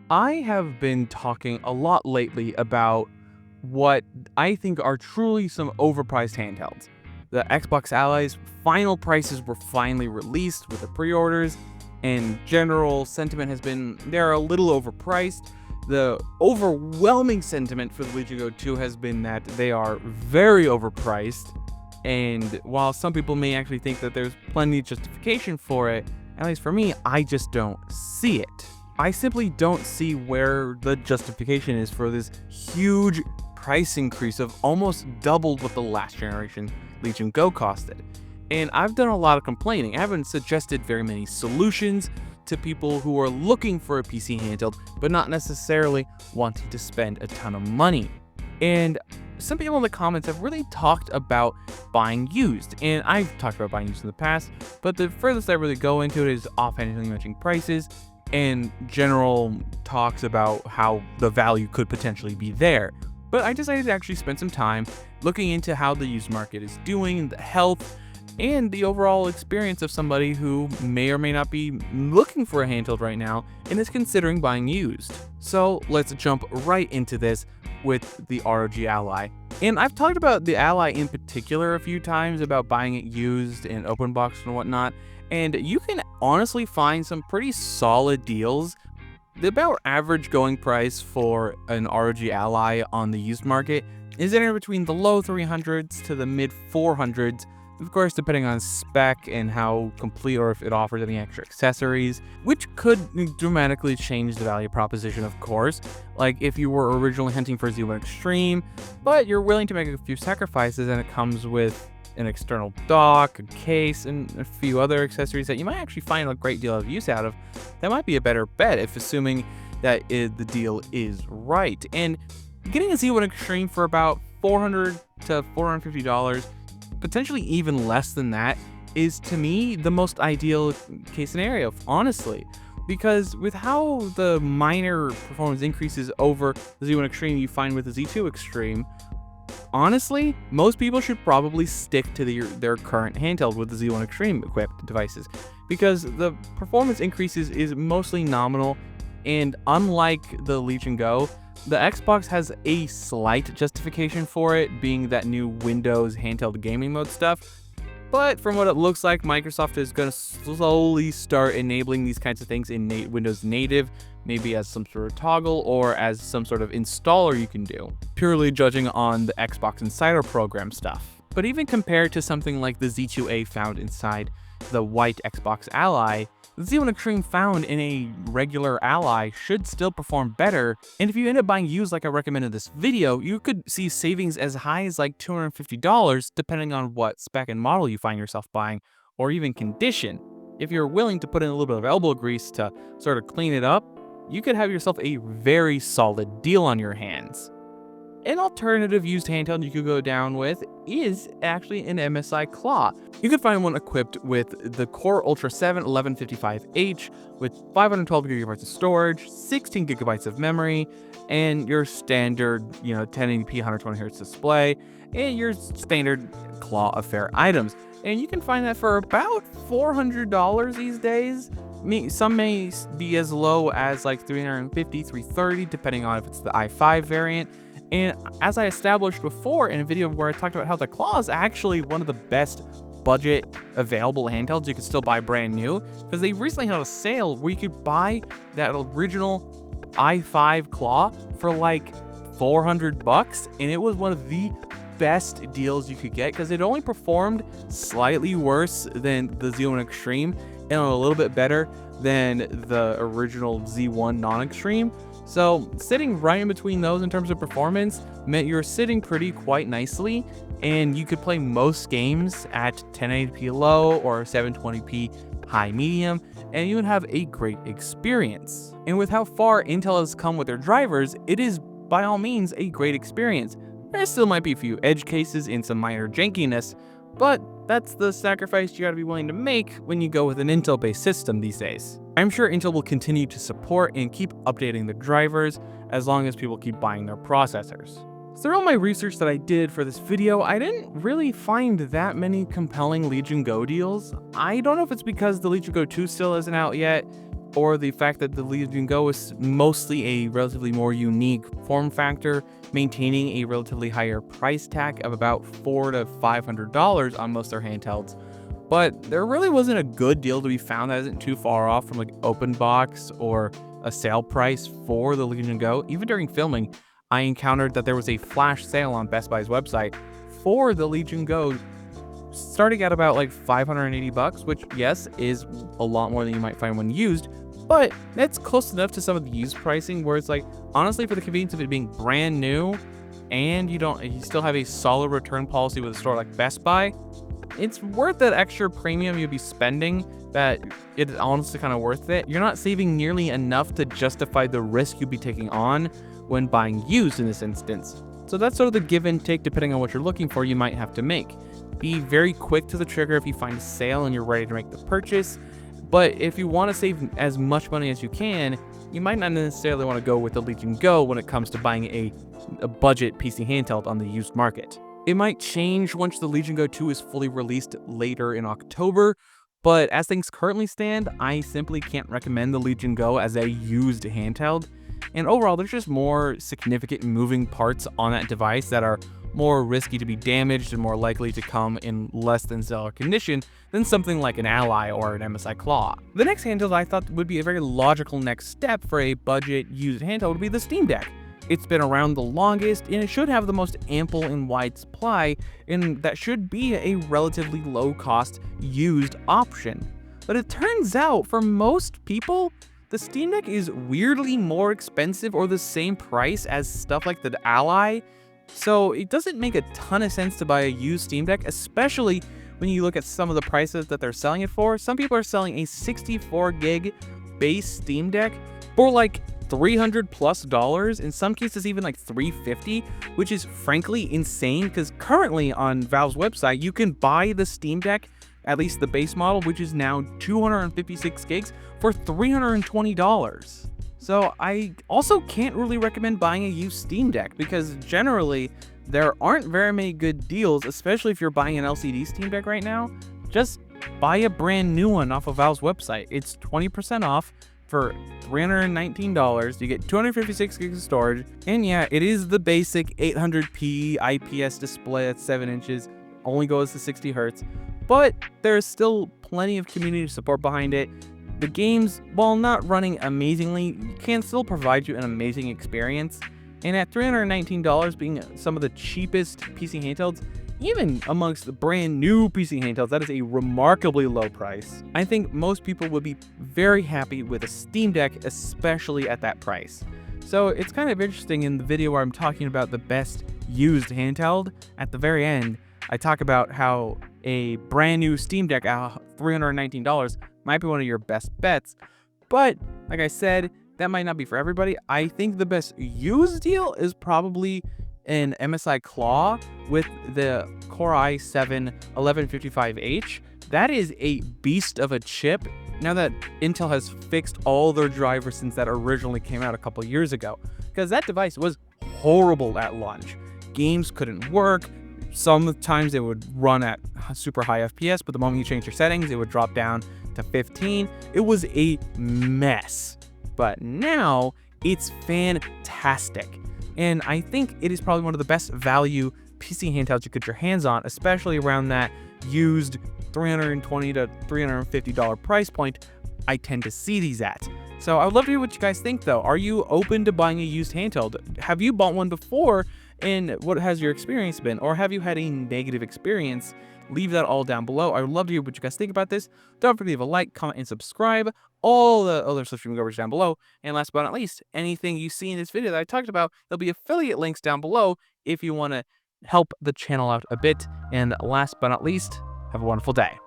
I have been talking a lot lately about what I think are truly some overpriced handhelds. The Xbox Ally's final prices were finally released with the pre-orders, and general sentiment has been they're a little overpriced. The overwhelming sentiment for the Legion Go 2 has been that they are very overpriced, and while some people may actually think that there's plenty of justification for it, at least for me, I just don't see it. I simply don't see where the justification is for this huge price increase of almost doubled what the last generation Legion Go costed. And I've done a lot of complaining. I haven't suggested very many solutions to people who are looking for a PC handheld, but not necessarily wanting to spend a ton of money. And some people in the comments have really talked about buying used, and I've talked about buying used in the past, but the furthest I really go into it is offhandedly mentioning prices and general talks about how the value could potentially be there. But I decided to actually spend some time looking into how the used market is doing, the health, and the overall experience of somebody who may or may not be looking for a handheld right now and is considering buying used. So let's jump right into this with the ROG Ally. And I've talked about the Ally in particular a few times about buying it used in open box and whatnot, and you can honestly find some pretty solid deals. The about average going price for an ROG Ally on the used market is anywhere between the low 300s to the mid 400s, of course depending on spec and how complete or if it offers any extra accessories, which could dramatically change the value proposition, of course. Like if you were originally hunting for Z1 Extreme, but you're willing to make a few sacrifices and it comes with an external dock, a case, and a few other accessories that you might actually find a great deal of use out of, that might be a better bet if assuming that the deal is right. And getting a Z1 Extreme for about $400 to $450, potentially even less than that, is to me the most ideal case scenario, honestly. Because with how the minor performance increases over the Z1 Extreme you find with the Z2 Extreme, honestly, most people should probably stick to their current handheld with the Z1 Extreme equipped devices, because the performance increases is mostly nominal, and unlike the Legion Go, the Xbox has a slight justification for it, being that new Windows handheld gaming mode stuff. But from what it looks like, Microsoft is going to slowly start enabling these kinds of things in Windows native, maybe as some sort of toggle or as some sort of installer you can do, purely judging on the Xbox Insider program stuff. But even compared to something like the Z2A found inside the white Xbox Ally, the Z1 Extreme found in a regular Ally should still perform better, and if you end up buying used like I recommended in this video, you could see savings as high as like $250 depending on what spec and model you find yourself buying, or even condition. If you're willing to put in a little bit of elbow grease to sort of clean it up, you could have yourself a very solid deal on your hands. An alternative used handheld you could go down with is actually an MSI Claw. You could find one equipped with the Core Ultra 7 1155H with 512GB of storage, 16GB of memory, and your standard, 1080p 120Hz display, and your standard Claw Affair items. And you can find that for about $400 these days. Some may be as low as like $350, $330, depending on if it's the i5 variant. And as I established before in a video where I talked about how the Claw is actually one of the best budget available handhelds you can still buy brand new, because they recently had a sale where you could buy that original i5 Claw for like $400, and it was one of the best deals you could get because it only performed slightly worse than the Z1 Extreme and a little bit better than the original Z1 non-Extreme. So sitting right in between those in terms of performance meant you're sitting quite nicely, and you could play most games at 1080p low or 720p high medium, and you would have a great experience. And with how far Intel has come with their drivers, it is by all means a great experience. There still might be a few edge cases and some minor jankiness, but that's the sacrifice you gotta be willing to make when you go with an Intel-based system these days. I'm sure Intel will continue to support and keep updating the drivers as long as people keep buying their processors. Through all my research that I did for this video, I didn't really find that many compelling Legion Go deals. I don't know if it's because the Legion Go 2 still isn't out yet, or the fact that the Legion Go is mostly a relatively more unique form factor, maintaining a relatively higher price tag of about $400 to $500 on most of their handhelds. But there really wasn't a good deal to be found that isn't too far off from like open box or a sale price for the Legion Go. Even during filming, I encountered that there was a flash sale on Best Buy's website for the Legion Go, starting at about like $580, which yes, is a lot more than you might find when used, but that's close enough to some of the used pricing where it's like, honestly, for the convenience of it being brand new and you still have a solid return policy with a store like Best Buy, it's worth that extra premium you'll be spending. That it's honestly kind of worth it. You're not saving nearly enough to justify the risk you'll be taking on when buying used in this instance. So that's sort of the give and take depending on what you're looking for you might have to make. Be very quick to the trigger if you find a sale and you're ready to make the purchase. But if you want to save as much money as you can, you might not necessarily want to go with the Legion Go when it comes to buying a budget PC handheld on the used market. It might change once the Legion Go 2 is fully released later in October, but as things currently stand, I simply can't recommend the Legion Go as a used handheld. And overall, there's just more significant moving parts on that device that are more risky to be damaged and more likely to come in less than stellar condition than something like an Ally or an MSI Claw. The next handheld I thought would be a very logical next step for a budget used handheld would be the Steam Deck. It's been around the longest, and it should have the most ample and wide supply, and that should be a relatively low-cost used option. But it turns out, for most people, the Steam Deck is weirdly more expensive or the same price as stuff like the Ally, so it doesn't make a ton of sense to buy a used Steam Deck, especially when you look at some of the prices that they're selling it for. Some people are selling a 64 gig base Steam Deck for like $300+, in some cases even like $350, which is frankly insane because currently on Valve's website you can buy the Steam Deck, at least the base model, which is now 256 gigs for $320. So I also can't really recommend buying a used Steam Deck because generally there aren't very many good deals, especially if you're buying an LCD Steam Deck right now. Just buy a brand new one off of Valve's website. It's 20% off for $319. You get 256 gigs of storage, and yeah, it is the basic 800p IPS display at 7 inches, only goes to 60 Hz, but there's still plenty of community support behind it. The games, while not running amazingly, can still provide you an amazing experience, and at $319 being some of the cheapest PC handhelds, even amongst the brand new PC handhelds, that is a remarkably low price. I think most people would be very happy with a Steam Deck, especially at that price. So it's kind of interesting in the video where I'm talking about the best used handheld. At the very end, I talk about how a brand new Steam Deck at $319 might be one of your best bets. But like I said, that might not be for everybody. I think the best used deal is probably an MSI Claw with the Core i7 1155H. That is a beast of a chip. Now that Intel has fixed all their drivers since that originally came out a couple years ago, because that device was horrible at launch. Games couldn't work. Sometimes it would run at super high FPS, but the moment you change your settings, it would drop down to 15. It was a mess. But now it's fantastic. And I think it is probably one of the best value PC handhelds you could get your hands on, especially around that used $320 to $350 price point I tend to see these at. So I would love to hear what you guys think though. Are you open to buying a used handheld? Have you bought one before, and what has your experience been? Or have you had a negative experience? Leave that all down below. I would love to hear what you guys think about this. Don't forget to leave a like, comment, and subscribe. All the other social media covers down below. And last but not least, anything you see in this video that I talked about, there'll be affiliate links down below if you want to help the channel out a bit. And last but not least, have a wonderful day.